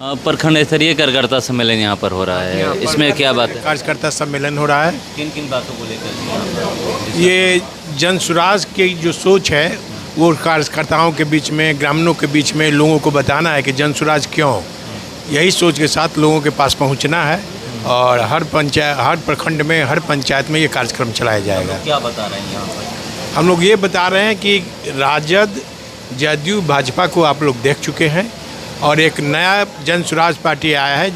प्रखंड स्तरीय कार्यकर्ता सम्मेलन यहाँ पर हो रहा है, इसमें क्या बात है? कार्यकर्ता सम्मेलन हो रहा है। किन किन बातों को लेकर? ये जन सुराज की जो सोच है वो कार्यकर्ताओं के बीच में, ग्रामीणों के बीच में लोगों को बताना है कि जन सुराज क्यों, यही सोच के साथ लोगों के पास पहुंचना है। और हर प्रखंड में, हर पंचायत में ये कार्यक्रम चलाया जाएगा। क्या बता रहे हैं यहाँ पर? हम लोग ये बता रहे हैं कि राजद, जदयू, भाजपा को आप लोग देख चुके हैं और एक नया जन सुराज पार्टी आया है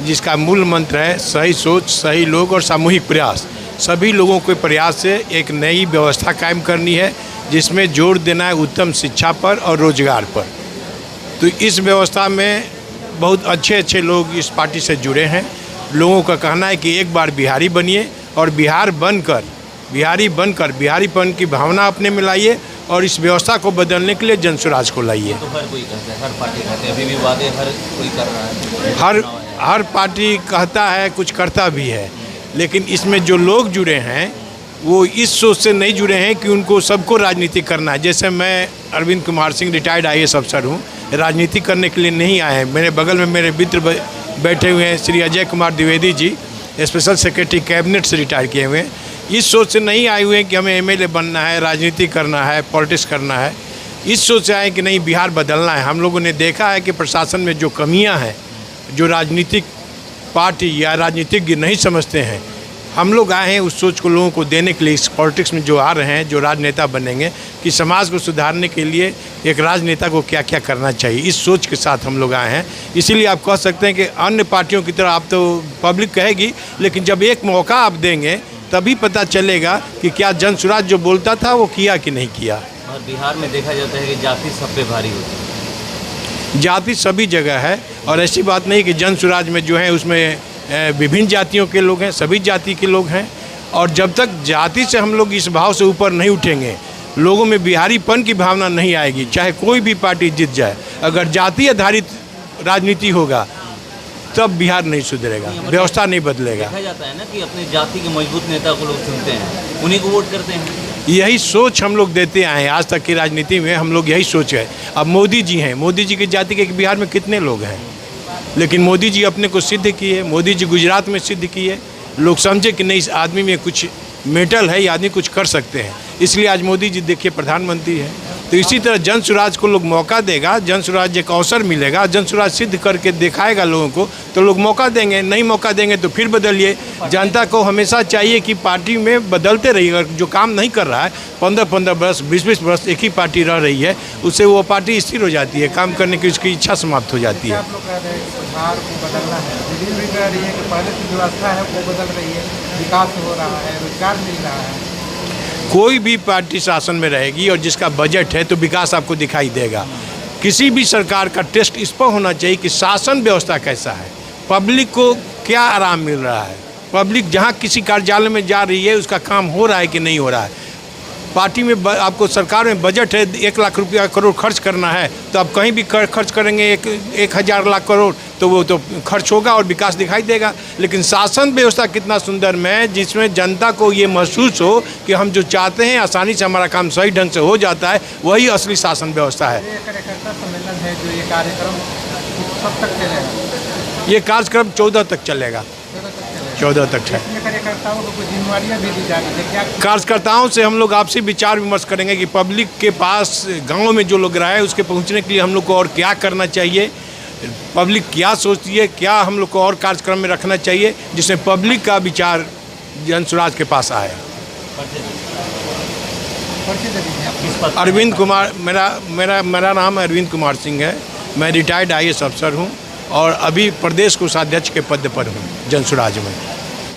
जिसका मूल मंत्र है सही सोच, सही लोग और सामूहिक प्रयास। सभी लोगों के प्रयास से एक नई व्यवस्था कायम करनी है जिसमें जोर देना है उत्तम शिक्षा पर और रोजगार पर। तो इस व्यवस्था में बहुत अच्छे अच्छे लोग इस पार्टी से जुड़े हैं। लोगों का कहना है कि एक बार बिहारी बनिए और बिहारीपन की भावना अपने में लाइए और इस व्यवस्था को बदलने के लिए जन सुराज को लाइए। तो हर कोई कहता है, हर पार्टी कहते हैं, अभी भी वादे हर कोई कर रहा है। हर पार्टी कहता है, कुछ करता भी है, लेकिन इसमें जो लोग जुड़े हैं वो इस सोच से नहीं जुड़े हैं कि उनको सबको राजनीति करना है। जैसे मैं अरविंद कुमार सिंह रिटायर्ड IAS अफसर हूँ, राजनीति करने के लिए नहीं आए हैं। मेरे बगल में मेरे मित्र बैठे हुए हैं, Shri Ajay Kumar Dwivedi ji, special secretary cabinet से रिटायर किए हुए हैं। इस सोच से नहीं आए हुए हैं कि हमें MLA बनना है, राजनीति करना है, पॉलिटिक्स करना है। इस सोच से आए कि नहीं, बिहार बदलना है। हम लोगों ने देखा है कि प्रशासन में जो कमियां हैं, जो राजनीतिक पार्टी या राजनीतिज्ञ नहीं समझते हैं, हम लोग आए हैं उस सोच को लोगों को देने के लिए। इस पॉलिटिक्स में जो आ रहे हैं, जो राजनेता बनेंगे, कि समाज को सुधारने के लिए एक राजनेता को क्या क्या करना चाहिए, इस सोच के साथ हम लोग आए हैं। इसीलिए आप कह सकते हैं कि अन्य पार्टियों की तरह आप तो पब्लिक कहेगी, लेकिन जब एक मौका आप देंगे तभी पता चलेगा कि क्या जन सुराज जो बोलता था वो किया कि नहीं किया। और बिहार में देखा जाता है कि जाति सब पे भारी होती है। जाति सभी जगह है और ऐसी बात नहीं कि जन सुराज में जो है उसमें विभिन्न जातियों के लोग हैं, सभी जाति के लोग हैं। और जब तक जाति से हम लोग इस भाव से ऊपर नहीं उठेंगे, लोगों में बिहारीपन की भावना नहीं आएगी, चाहे कोई भी पार्टी जीत जाए। अगर जाति आधारित राजनीति होगा तब बिहार नहीं सुधरेगा, व्यवस्था नहीं बदलेगा। देखा जाता है ना कि अपने जाति के मजबूत नेता को लोग चुनते हैं, उन्हीं को वोट करते हैं। यही सोच हम लोग देते आए हैं। आज तक की राजनीति में हम लोग यही सोच है। अब मोदी जी हैं, मोदी जी की जाति के बिहार में कितने लोग हैं, लेकिन मोदी जी अपने को सिद्ध किए। मोदी जी गुजरात में सिद्ध किए। लोग समझे कि नहीं, इस आदमी में कुछ मेटल है, ये आदमी कुछ कर सकते हैं, इसलिए आज मोदी जी देखिए प्रधानमंत्री हैं। तो इसी तरह जन सुराज को लोग मौका देगा, जन सुराज एक अवसर मिलेगा, जन सुराज सिद्ध करके दिखाएगा लोगों को, तो लोग मौका देंगे। नहीं मौका देंगे तो फिर बदलिए। जनता को हमेशा चाहिए कि पार्टी में बदलते रहिए। जो काम नहीं कर रहा है, 15-15 वर्ष, 20-20 वर्ष एक ही पार्टी रह रही है, उससे वो पार्टी स्थिर हो जाती है, काम करने की उसकी इच्छा समाप्त हो जाती है। आप लोग कह रहे हैं कि बिहार को बदलना है, दिल्ली भी कह रही है कि पहले की व्यवस्था है वो बदल रही है, विकास हो रहा है, रोजगार मिल रहा है। कोई भी पार्टी शासन में रहेगी और जिसका बजट है तो विकास आपको दिखाई देगा। किसी भी सरकार का टेस्ट इस पर होना चाहिए कि शासन व्यवस्था कैसा है, पब्लिक को क्या आराम मिल रहा है, पब्लिक जहाँ किसी कार्यालय में जा रही है उसका काम हो रहा है कि नहीं हो रहा है। पार्टी में आपको सरकार में बजट है 1 लाख रुपया करोड़ खर्च करना है, तो आप कहीं भी खर्च करेंगे 1,000 लाख करोड़, तो वो तो खर्च होगा और विकास दिखाई देगा। लेकिन शासन व्यवस्था कितना सुंदर में, जिसमें जनता को ये महसूस हो कि हम जो चाहते हैं आसानी से हमारा काम सही ढंग से हो जाता है, वही असली शासन व्यवस्था है। ये कार्यकर्ता सम्मेलन है जो ये कार्यक्रम कब तक चलेगा? ये कार्यक्रम 14 तक चलेगा। 14 तक है। इसमें कार्यकर्ताओं को कुछ जिम्मेवारियाँ भी दी जा रही है क्या? कार्यकर्ताओं से हम लोग आपसी विचार विमर्श करेंगे कि पब्लिक के पास, गाँव में जो लोग रहे उसके पहुँचने के लिए हम लोग को और क्या करना चाहिए, पब्लिक क्या सोचती है, क्या हम लोग को और कार्यक्रम में रखना चाहिए जिसमें पब्लिक का विचार जन सुराज के पास आए। अरविंद कुमार, मेरा नाम अरविंद कुमार सिंह है। मैं रिटायर्ड IAS अफसर हूँ और अभी प्रदेश कोषाध्यक्ष के पद पर हूँ जन सुराज में।